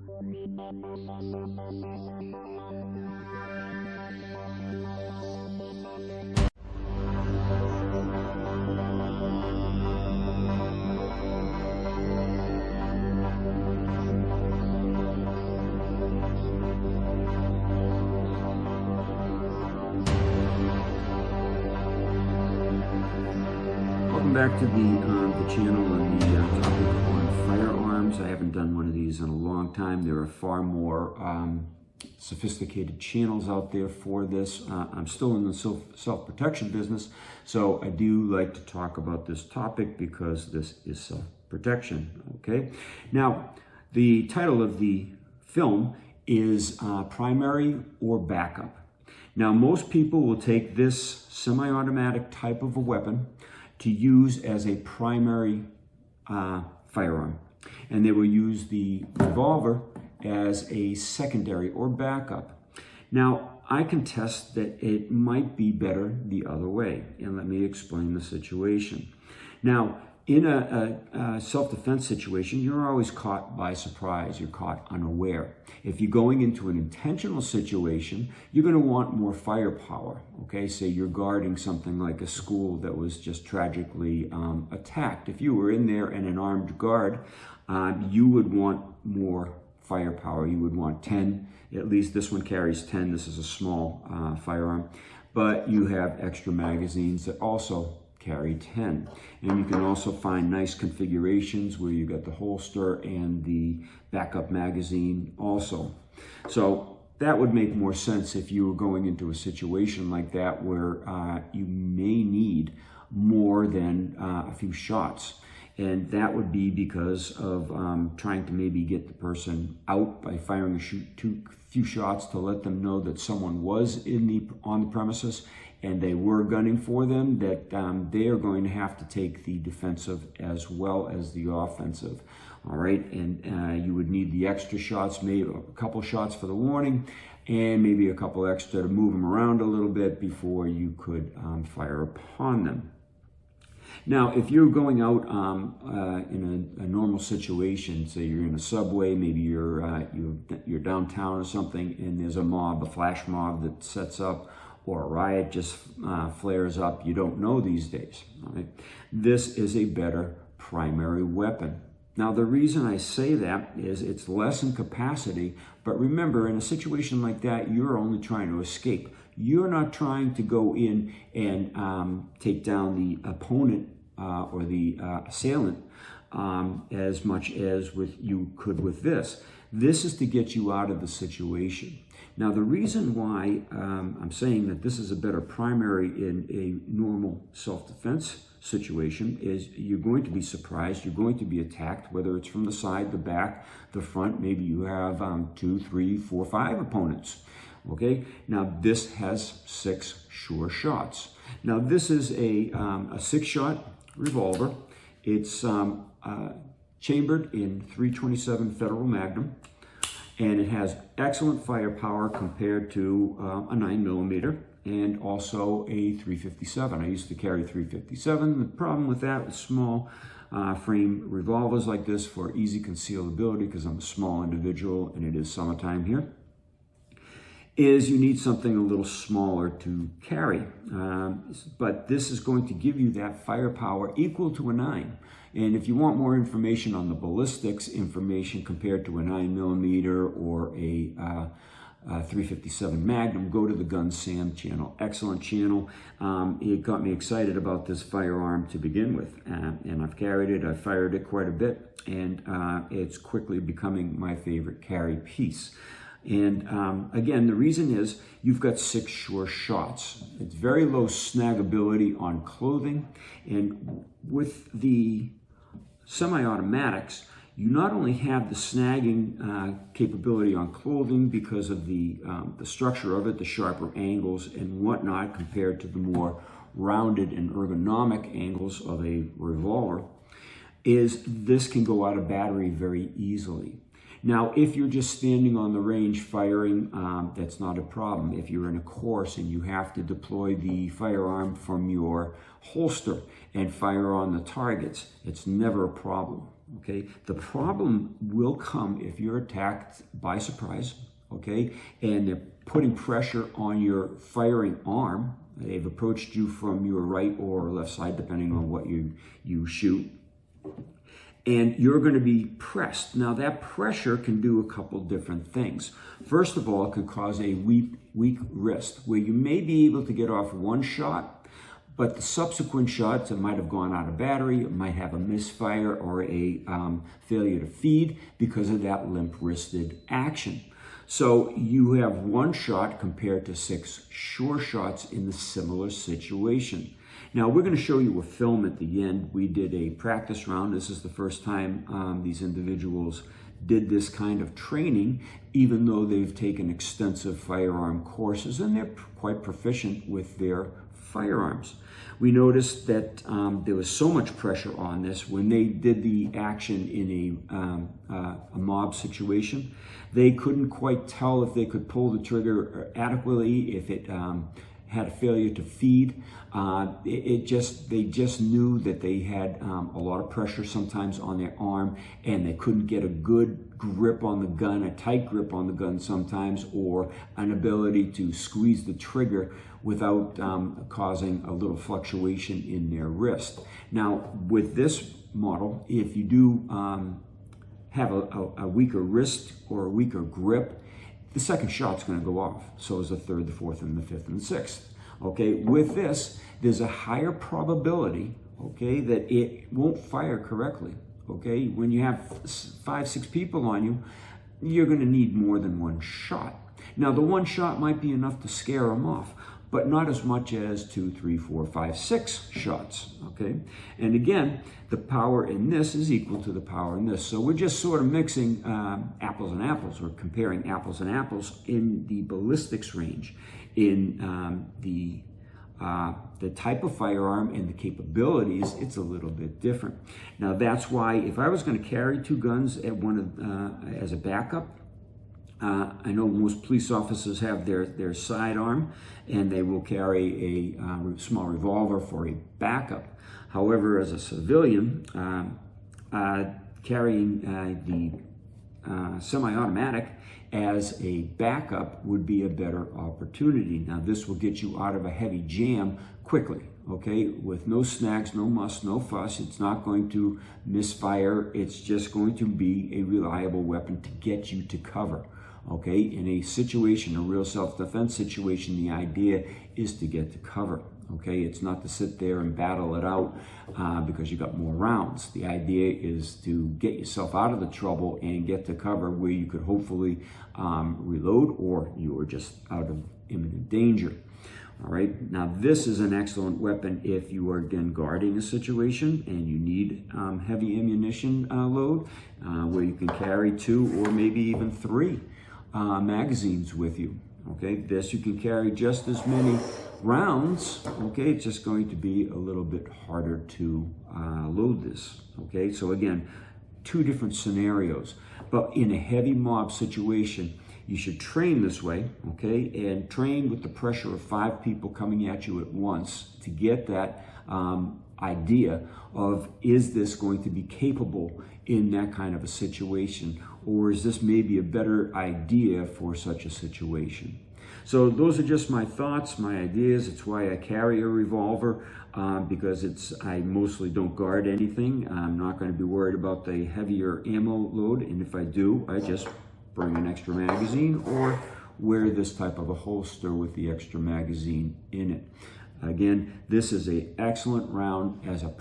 Welcome back to the channel on the topic on firearms. I haven't done one of these in a long time. There are far more sophisticated channels out there for this. I'm still in the self-protection business, so I do like to talk about this topic because this is self-protection, okay? Now, the title of the film is Primary or Backup. Now, most people will take this semi-automatic type of a weapon to use as a primary firearm. And they will use the revolver as a secondary or backup. Now, I contest that it might be better the other way, and let me explain the situation. Now, in a self-defense situation, you're always caught by surprise. You're caught unaware. If you're going into an intentional situation, you're going to want more firepower. Okay, say you're guarding something like a school that was just tragically attacked. If you were in there and an armed guard, you would want more firepower. You would want 10. At least this one carries 10. This is a small firearm, but you have extra magazines that also carry 10. And you can also find nice configurations where you got the holster and the backup magazine also. So that would make more sense if you were going into a situation like that where you may need more than a few shots. And that would be because of trying to maybe get the person out by firing a few shots to let them know that someone was on the premises and they were gunning for them, that they are going to have to take the defensive as well as the offensive. All right, and you would need the extra shots, maybe a couple shots for the warning, and maybe a couple extra to move them around a little bit before you could fire upon them. Now, if you're going out in a normal situation, say you're in a subway, maybe you're downtown or something, and there's a mob, a flash mob that sets up, or a riot just flares up, you don't know these days. Right? This is a better primary weapon. Now, the reason I say that is it's less in capacity, but remember, in a situation like that, you're only trying to escape. You're not trying to go in and take down the opponent or the assailant as much as you could with this. This is to get you out of the situation. Now, the reason why I'm saying that this is a better primary in a normal self-defense situation is you're going to be surprised, you're going to be attacked, whether it's from the side, the back, the front. Maybe you have 2, 3, 4, 5 opponents. Okay, now this has 6 sure shots. Now, this is a 6-shot revolver. It's chambered in .327 Federal Magnum, and it has excellent firepower compared to a 9mm and also a .357. I used to carry .357. The problem with that with small frame revolvers like this for easy concealability, because I'm a small individual and it is summertime here, is you need something a little smaller to carry. But this is going to give you that firepower equal to a 9. And if you want more information on the ballistics information compared to a 9mm or a .357 Magnum, go to the Gun Sam channel. Excellent channel. It got me excited about this firearm to begin with. And I've carried it, I've fired it quite a bit, and it's quickly becoming my favorite carry piece. And again, the reason is you've got 6 sure shots. It's very low snaggability on clothing. And with the semi-automatics, you not only have the snagging capability on clothing because of the structure of it, the sharper angles and whatnot compared to the more rounded and ergonomic angles of a revolver, is this can go out of battery very easily. Now, if you're just standing on the range firing, that's not a problem. If you're in a course and you have to deploy the firearm from your holster and fire on the targets, it's never a problem. Okay, the problem will come if you're attacked by surprise, okay, and they're putting pressure on your firing arm. They've approached you from your right or left side, depending on what you shoot. And you're going to be pressed. Now, that pressure can do a couple different things. First of all, it can cause a weak wrist, where you may be able to get off one shot, but the subsequent shots, it might have gone out of battery, it might have a misfire or a failure to feed because of that limp-wristed action. So you have one shot compared to 6 sure shots in the similar situation. Now, we're going to show you a film at the end. We did a practice round. This is the first time these individuals did this kind of training, even though they've taken extensive firearm courses and they're quite proficient with their firearms. We noticed that there was so much pressure on this when they did the action in a mob situation. They couldn't quite tell if they could pull the trigger adequately, if it had a failure to feed. They just knew that they had a lot of pressure sometimes on their arm, and they couldn't get a good grip on the gun, a tight grip on the gun sometimes, or an ability to squeeze the trigger without causing a little fluctuation in their wrist. Now, with this model, if you do have a weaker wrist or a weaker grip, the second shot's going to go off. So is the third, the fourth, and the fifth, and the sixth. Okay, with this, there's a higher probability, okay, that it won't fire correctly. Okay, when you have 5, 6 people on you, you're going to need more than one shot. Now, the one shot might be enough to scare them off, but not as much as 2, 3, 4, 5, 6 shots, okay? And again, the power in this is equal to the power in this. So we're just sort of mixing apples and apples, or comparing apples and apples in the ballistics range, in the type of firearm and the capabilities. It's a little bit different. Now, that's why if I was going to carry 2 guns at as a backup, I know most police officers have their sidearm, and they will carry a small revolver for a backup. However, as a civilian, carrying the semi-automatic as a backup would be a better opportunity. Now, this will get you out of a heavy jam quickly, okay? With no snags, no muss, no fuss. It's not going to misfire. It's just going to be a reliable weapon to get you to cover. Okay, in a situation, a real self-defense situation, the idea is to get to cover. Okay, it's not to sit there and battle it out because you got more rounds. The idea is to get yourself out of the trouble and get to cover where you could hopefully reload, or you are just out of imminent danger. All right, now this is an excellent weapon if you are, again, guarding a situation and you need heavy ammunition load, where you can carry 2 or maybe even 3 magazines with you. Okay, this you can carry just as many rounds. Okay, it's just going to be a little bit harder to load this. Okay, so again, 2 different scenarios. But in a heavy mob situation, you should train this way, okay, and train with the pressure of 5 people coming at you at once to get that idea of, is this going to be capable in that kind of a situation, or is this maybe a better idea for such a situation? So those are just my thoughts, my ideas. It's why I carry a revolver, because I mostly don't guard anything. I'm not going to be worried about the heavier ammo load, and if I do, I just bring an extra magazine or wear this type of a holster with the extra magazine in it. Again, this is an excellent round as an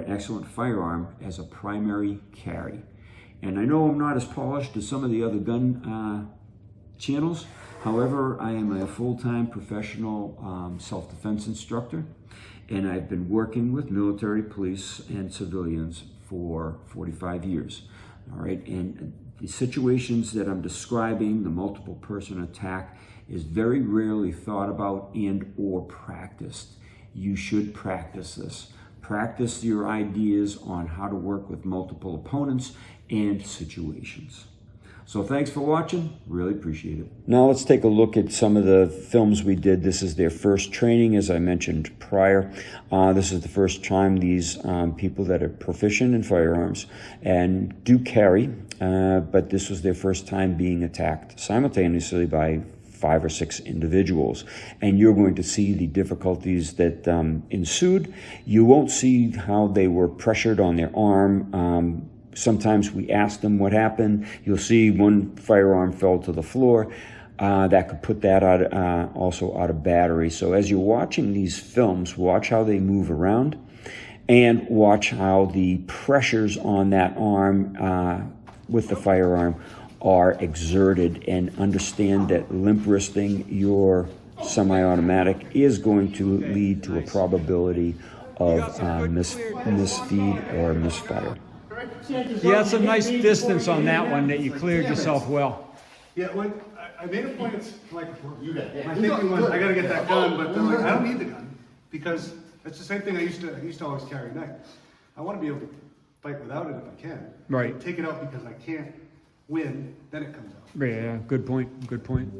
excellent firearm as a primary carry. And I know I'm not as polished as some of the other gun channels. However, I am a full-time professional self-defense instructor, and I've been working with military, police, and civilians for 45 years. All right, and the situations that I'm describing, the multiple person attack, is very rarely thought about and or practiced. You should practice this. Practice your ideas on how to work with multiple opponents and situations. So So thanks for watching. Really appreciate it. Now let's take a look at some of the films we did. This is their first training, as I mentioned prior. This is the first time these people that are proficient in firearms and do carry, but this was their first time being attacked simultaneously by 5 or 6 individuals, and you're going to see the difficulties that ensued. You won't see how they were pressured on their arm. Sometimes we ask them what happened. You'll see one firearm fell to the floor. That could put that out, also out of battery. So as you're watching these films, watch how they move around and watch how the pressures on that arm with the firearm are exerted, and understand that limp wristing your semi-automatic is going to lead to a probability of misfeed or misfire. Yeah, it's a nice distance on that one that you cleared yourself well. Yeah, like I made a point. Like my thinking was, I got to get that gun, but like, I don't need the gun because it's the same thing I used to always carry a knife. I want to be able to fight without it if I can. Right. Take it out because I can't win, then it comes out. Yeah, good point. Good point.